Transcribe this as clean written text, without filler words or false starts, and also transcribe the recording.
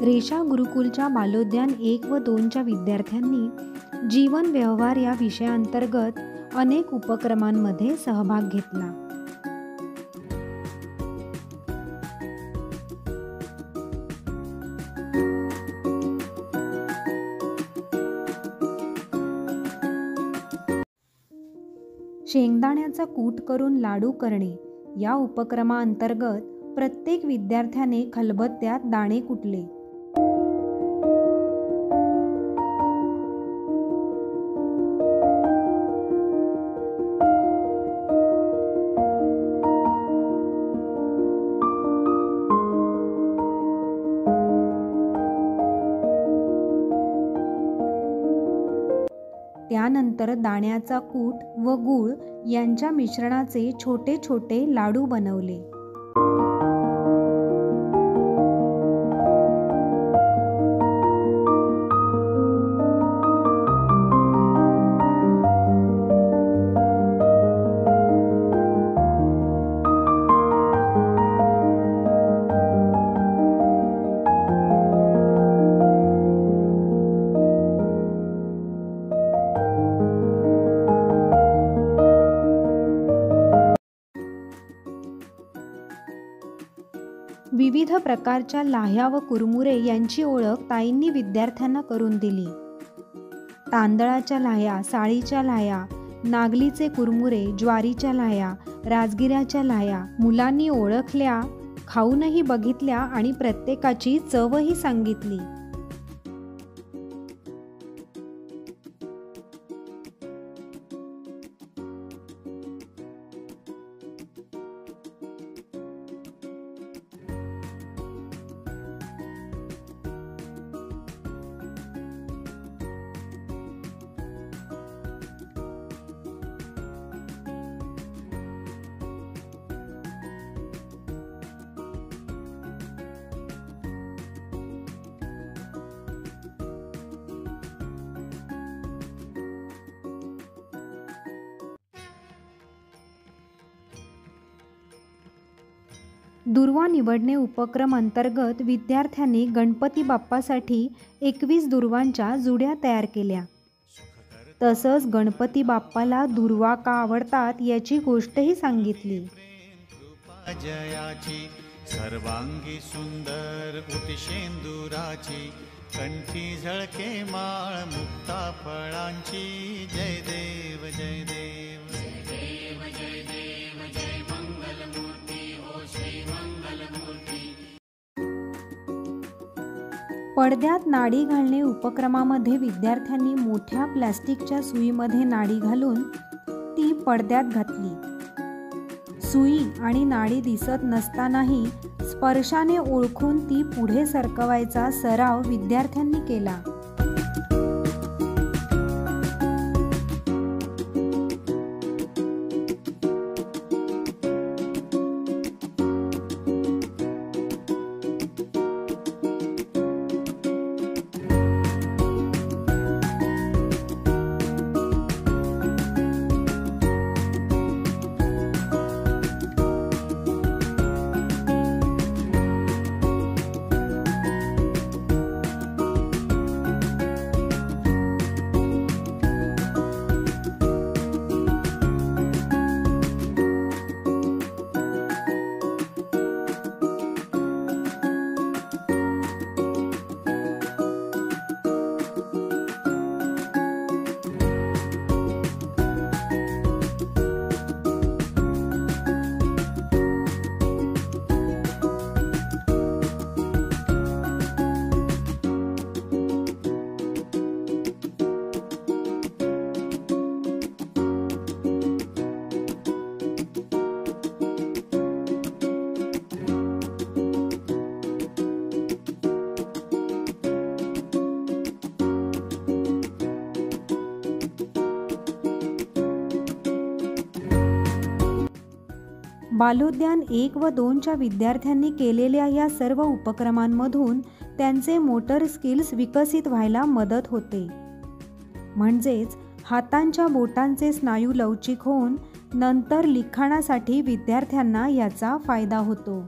रेषा गुरुकुलच्या बालोद्यान 1 व 2च्या विद्यार्थ्यांनी जीवन व्यवहार या विषयांतर्गत अनेक उपक्रमांमध्ये सहभाग घेतला। शेंगदाण्याचा कूट करून लाडू करणे या उपक्रमाअंतर्गत प्रत्येक विद्यार्थ्याने खलबत्त्यात दाणे कुटले। त्यानंतर दाण्याचा कूट व गूळ यांच्या मिश्रणाचे छोटे छोटे लाडू बनवले। विविध प्रकारच्या लाह्या व कुरमुरे यांची ओळख ताईंनी विद्यार्थ्यांना करून दिली। तांदळाच्या लाह्या, साळीच्या लाह्या, नागलीचे कुरमुरे, ज्वारीच्या लाह्या, राजगिऱ्याच्या लाह्या मुलांनी ओळखल्या, खाऊनही बघितल्या आणि प्रत्येकाची चवही सांगितली। दुर्वा निवडणे उपक्रम अंतर्गत विद्यार्थ्यांनी गणपती बाप्पासाठी 21 दुर्वांच्या जुड्या तयार केल्या। तसंच गणपती बाप्पाला दुर्वा का आवडतात याची गोष्टही सांगितली। जयाची सर्वांगी सुंदर उतिशेंदुराची कंठी झळके माळ मुक्ता फळांची जय देव जय देव जय देव जय देव जय मंगल मूर्ती हो श्री मंगल मूर्ती। पडद्यात नाडी घालणे उपक्रमामध्ये विद्यार्थ्यांनी मोठ्या प्लास्टिकच्या सुईमध्ये नाडी घालून ती पडद्यात घातली। सुई आणि नाडी दिसत नसतानाही स्पर्शाने ओळखून ती पुढे सरकवायचा सराव विद्यार्थ्यांनी केला। बालोद्यान 1 व 2च्या विद्यार्थ्यांनी केलेल्या या सर्व उपक्रमांमधून त्यांचे मोटर स्किल्स विकसित व्हायला मदत होते। म्हणजेच हातांच्या बोटांचे स्नायू लवचिक होऊन नंतर लिखाणासाठी विद्यार्थ्यांना याचा फायदा होतो।